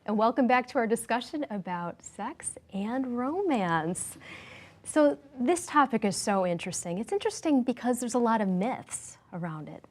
and welcome back to our discussion about sex and romance. So this topic is so interesting. It's interesting because there's a lot of myths around it.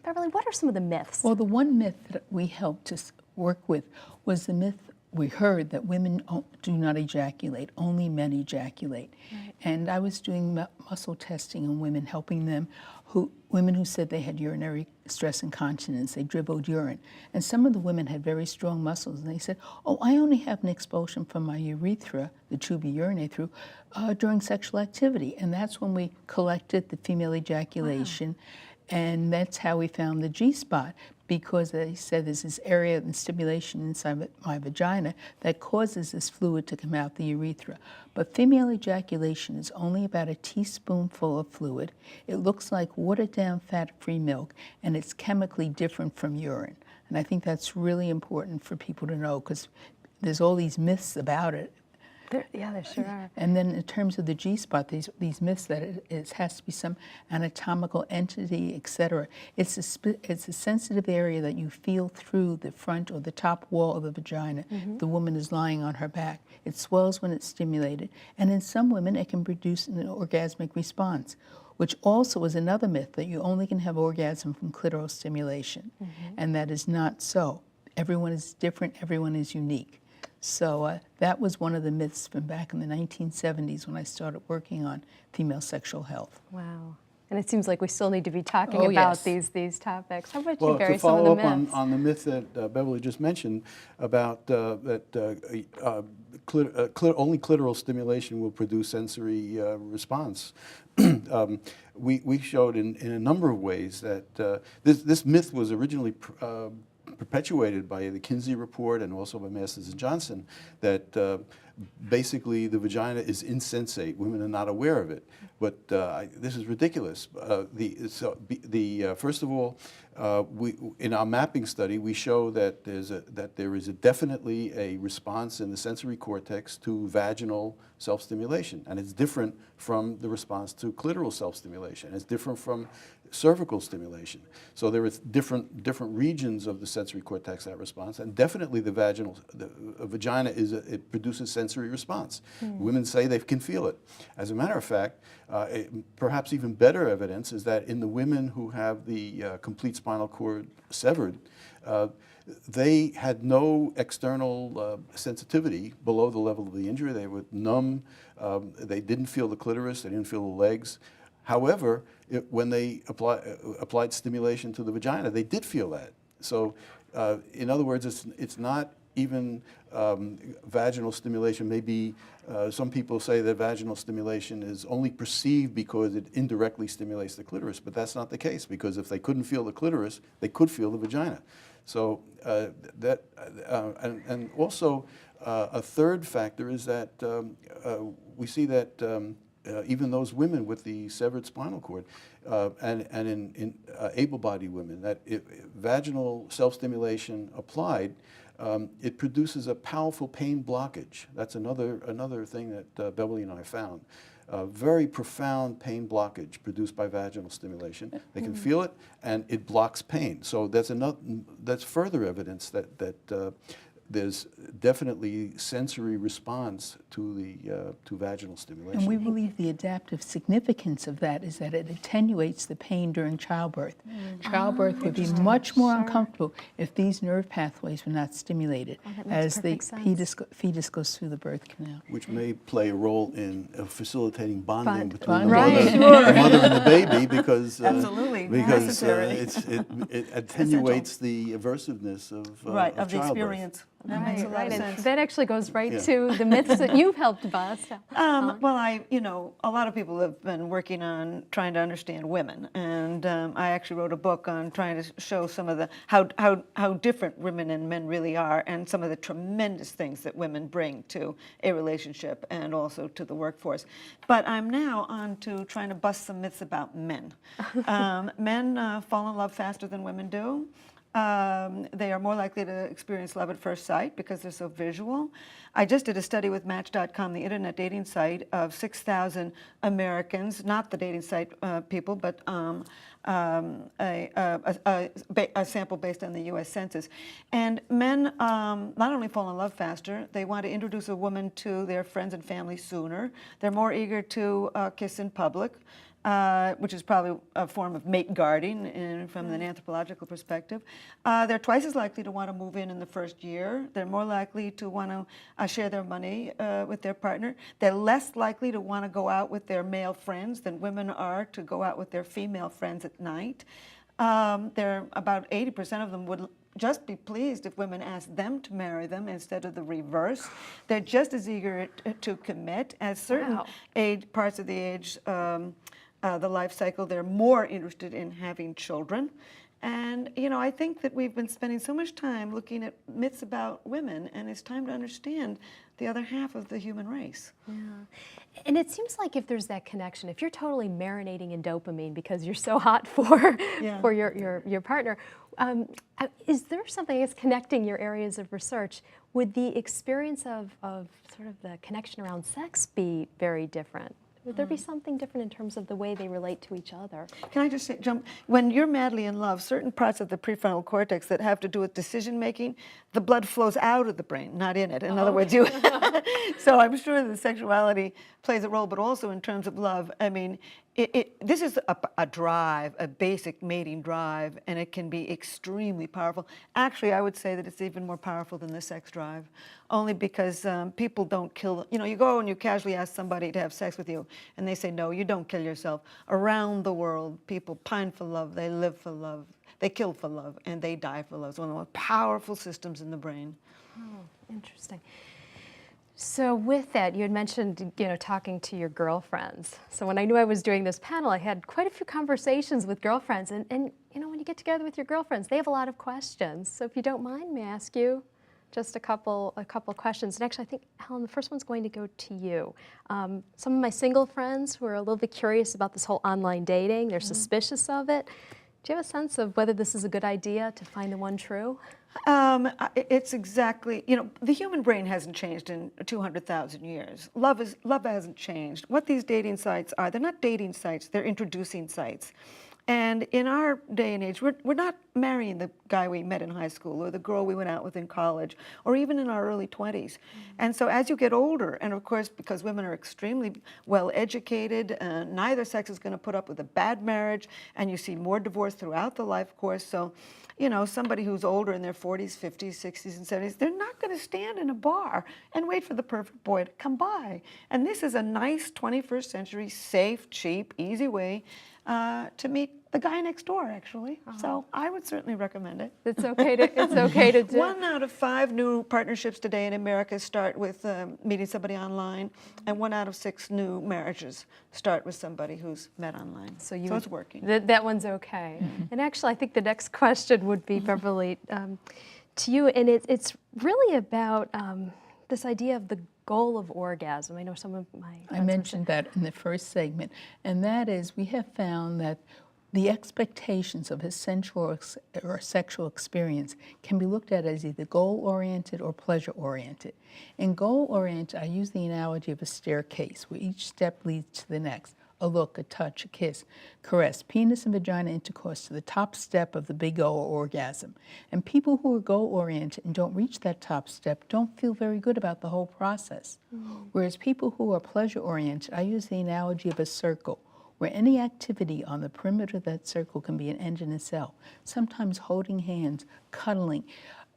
Beverly, what are some of the myths? Well, the one myth that we helped to work with was the myth we heard that women do not ejaculate, only men ejaculate. Right. And I was doing muscle testing on women, helping them, women who said they had urinary stress incontinence, they dribbled urine. And some of the women had very strong muscles, and they said, oh, I only have an expulsion from my urethra, the tube you urinate through, during sexual activity. And that's when we collected the female ejaculation. Wow. And that's how we found the G-spot, because they said there's this area of stimulation inside my vagina that causes this fluid to come out the urethra. But female ejaculation is only about a teaspoonful of fluid. It looks like watered-down fat-free milk, and it's chemically different from urine. And I think that's really important for people to know, because there's all these myths about it. There sure are. And then in terms of the G-spot, these myths that it has to be some anatomical entity, et cetera. It's a sensitive area that you feel through the front or the top wall of the vagina. Mm-hmm. The woman is lying on her back. It swells when it's stimulated. And in some women, it can produce an orgasmic response, which also is another myth, that you only can have orgasm from clitoral stimulation. Mm-hmm. And that is not so. Everyone is different. Everyone is unique. So that was one of the myths from back in the 1970s when I started working on female sexual health. Wow. And it seems like we still need to be talking about these topics. How about you, Barry, to some of follow the up myths? on the myth that Beverly just mentioned about only clitoral stimulation will produce sensory response. We showed in a number of ways that this myth was originally perpetuated by the Kinsey report and also by Masters and Johnson, that basically the vagina is insensate. Women are not aware of it. But this is ridiculous. First of all, in our mapping study, we show that there is definitely a response in the sensory cortex to vaginal self-stimulation, and it's different from the response to clitoral self-stimulation. It's different from cervical stimulation. So there is different regions of the sensory cortex that response, and definitely the vagina it produces sensory response. Women say they can feel it. As a matter of fact, perhaps even better evidence is that in the women who have the complete spinal cord severed, they had no external sensitivity below the level of the injury. They were numb. They didn't feel the clitoris. They didn't feel the legs. However, when they applied stimulation to the vagina, they did feel that. So, in other words, it's not even vaginal stimulation. Maybe some people say that vaginal stimulation is only perceived because it indirectly stimulates the clitoris, but that's not the case, because if they couldn't feel the clitoris, they could feel the vagina. So and also a third factor is that we see that even those women with the severed spinal cord and in able-bodied women, that vaginal self-stimulation applied, it produces a powerful pain blockage. That's another thing that Beverly and I found. Very profound pain blockage produced by vaginal stimulation. They can feel it, and it blocks pain. So that's further evidence that there's definitely sensory response to vaginal stimulation. And we believe the adaptive significance of that is that it attenuates the pain during childbirth. Childbirth would be much more uncomfortable if these nerve pathways were not stimulated as the fetus goes through the birth canal. Which may play a role in facilitating bonding between the Right. mother and the baby, because Absolutely. it attenuates the aversiveness of the childbirth. experience. That makes a lot of sense. And that actually goes right to the myths that you've helped bust. Well, a lot of people have been working on trying to understand women, and I actually wrote a book on trying to show some of the how different women and men really are, and some of the tremendous things that women bring to a relationship and also to the workforce. But I'm now on to trying to bust some myths about men. Men fall in love faster than women do. They are more likely to experience love at first sight because they're so visual. I just did a study with Match.com, the internet dating site, of 6,000 Americans, not the dating site people, but a sample based on the U.S. Census. And men not only fall in love faster, they want to introduce a woman to their friends and family sooner. They're more eager to kiss in public. Which is probably a form of mate guarding from an anthropological perspective. They're twice as likely to want to move in the first year. They're more likely to want to share their money with their partner. They're less likely to want to go out with their male friends than women are to go out with their female friends at night. They're about 80% of them would just be pleased if women asked them to marry them instead of the reverse. They're just as eager to commit as certain parts of the age, the life cycle. They're more interested in having children. And, you know, I think that we've been spending so much time looking at myths about women, and it's time to understand the other half of the human race. Yeah. And it seems like if there's that connection, if you're totally marinating in dopamine because you're so hot for your partner, is there something that's connecting your areas of research? Would the experience of sort of the connection around sex be very different? Would there be something different in terms of the way they relate to each other? Can I just say, when you're madly in love, certain parts of the prefrontal cortex that have to do with decision making, the blood flows out of the brain, not in it. In other words, you. So I'm sure that sexuality plays a role, but also in terms of love. I mean, this is a drive, a basic mating drive, and it can be extremely powerful. Actually, I would say that it's even more powerful than the sex drive, only because people don't kill. You know, you go and you casually ask somebody to have sex with you, and they say, no, you don't kill yourself. Around the world, people pine for love, they live for love, they kill for love, and they die for love. It's one of the most powerful systems in the brain. Oh, interesting. So with that, you had mentioned, you know, talking to your girlfriends. So when I knew I was doing this panel, I had quite a few conversations with girlfriends. And you know, when you get together with your girlfriends, they have a lot of questions. So if you don't mind, may I ask you just a couple questions? And actually, I think, Helen, the first one's going to go to you. Some of my single friends who are a little bit curious about this whole online dating, they're suspicious of it. Do you have a sense of whether this is a good idea to find the one true? It's exactly, you know, the human brain hasn't changed in 200,000 years. Love hasn't changed. What these dating sites are, they're not dating sites, they're introducing sites. And in our day and age, we're not marrying the guy we met in high school or the girl we went out with in college or even in our early 20s. And so as you get older, and of course because women are extremely well educated, neither sex is going to put up with a bad marriage, and you see more divorce throughout the life course. So, you know, somebody who's older in their 40s, 50s, 60s, and 70s, they're not going to stand in a bar and wait for the perfect boy to come by. And this is a nice 21st century, safe, cheap, easy way to meet the guy next door, actually. So I would certainly recommend it. It's okay to do. 1 out of 5 new partnerships today in America start with meeting somebody online, and 1 out of 6 new marriages start with somebody who's met online. So it's working. That one's okay. And actually, I think the next question would be, Beverly, to you, and it's really about this idea of the goal of orgasm. I know some of my I mentioned that in the first segment, and that is we have found that the expectations of a sensual or sexual experience can be looked at as either goal-oriented or pleasure-oriented. In goal-oriented, I use the analogy of a staircase where each step leads to the next. A look, a touch, a kiss, caress, penis and vagina intercourse to the top step of the big O or orgasm. And people who are goal-oriented and don't reach that top step don't feel very good about the whole process. Whereas people who are pleasure-oriented, I use the analogy of a circle, where any activity on the perimeter of that circle can be an end in itself. Sometimes holding hands, cuddling,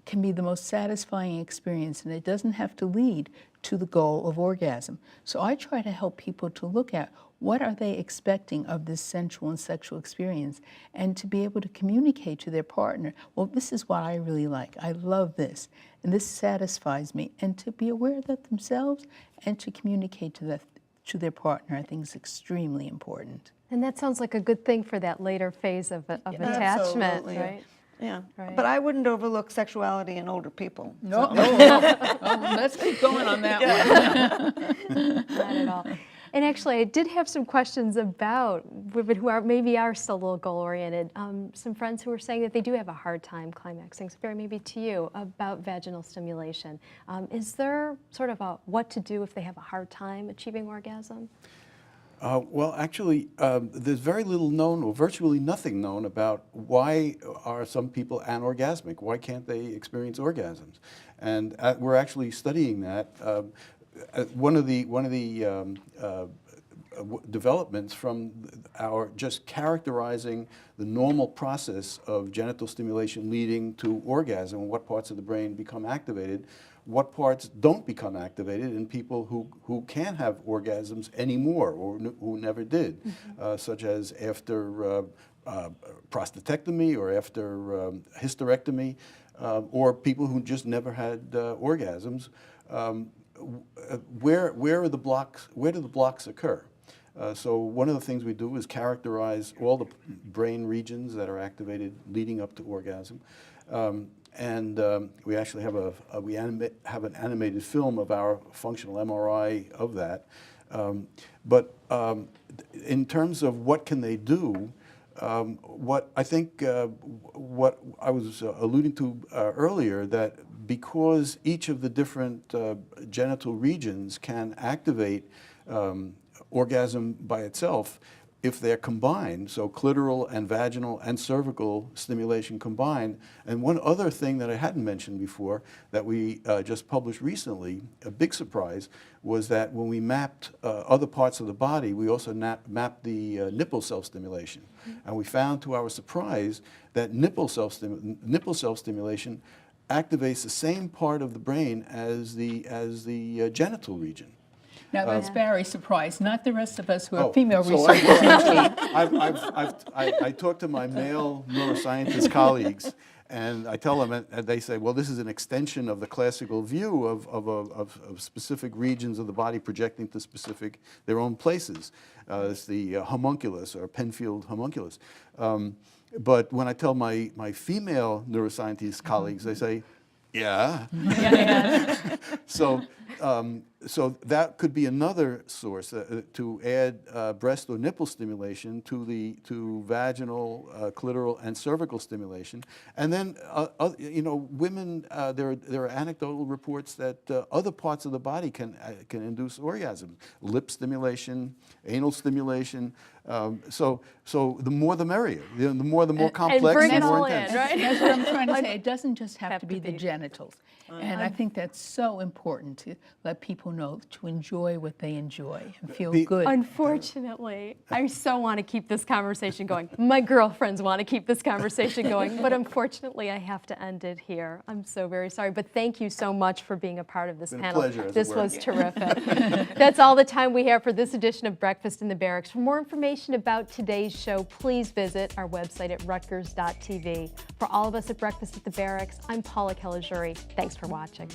can be the most satisfying experience, and it doesn't have to lead to the goal of orgasm. So I try to help people to look at what are they expecting of this sensual and sexual experience, and to be able to communicate to their partner, well, this is what I really like. I love this, and this satisfies me. And to be aware of that themselves and to communicate to their partner, I think is extremely important. And that sounds like a good thing for that later phase of attachment, Absolutely. right? Yeah, Right. but I wouldn't overlook sexuality in older people. No, let's keep going on that one. Not at all. And actually, I did have some questions about women who maybe are still a little goal-oriented. Some friends who were saying that they do have a hard time climaxing. So, Barry, maybe to you about vaginal stimulation. Is there sort of a what to do if they have a hard time achieving orgasm? Well, actually, there's very little known, or virtually nothing known, about why are some people anorgasmic. Why can't they experience orgasms? And we're actually studying that. One of the developments from our just characterizing the normal process of genital stimulation leading to orgasm, what parts of the brain become activated, what parts don't become activated in people who can't have orgasms anymore or who never did, such as after prostatectomy or after hysterectomy, or people who just never had orgasms. Where are the blocks? Where do the blocks occur? So one of the things we do is characterize all the brain regions that are activated leading up to orgasm, and we actually have an animated film of our functional MRI of that. But in terms of what can they do, what I think what I was alluding to earlier, that because each of the different genital regions can activate orgasm by itself, if they're combined, so clitoral and vaginal and cervical stimulation combined. And one other thing that I hadn't mentioned before that we just published recently, a big surprise, was that when we mapped other parts of the body, we also mapped the nipple self-stimulation. And we found, to our surprise, that nipple self-stimulation activates the same part of the brain as the genital region. Now that's Barry's surprise, not the rest of us who are Oh, female so researchers. I talk to my male neuroscientist colleagues, and I tell them, and they say, well, this is an extension of the classical view of specific regions of the body projecting to their own places. It's the homunculus, or Penfield homunculus. But when I tell my female neuroscientist colleagues, they say, yeah. So that could be another source to add breast or nipple stimulation to vaginal, clitoral, and cervical stimulation. And then, women. There are anecdotal reports that other parts of the body can induce orgasm. Lip stimulation, anal stimulation. So the more the merrier. The more complex, bring the it more all intense. in, right? That's what I'm trying to say. It doesn't just have to be the be. genitals. And I think that's so important to let people know to enjoy what they enjoy and feel good. Unfortunately, I so want to keep this conversation going. My girlfriends want to keep this conversation going, but unfortunately, I have to end it here. I'm so very sorry, but thank you so much for being a part of this Been a panel. pleasure, as it This were. was terrific. That's all the time we have for this edition of Breakfast in the Barracks. For more information about today's show, please visit our website at rutgers.tv. For all of us at Breakfast at the Barracks, I'm Paula Caligiuri. Thanks for watching.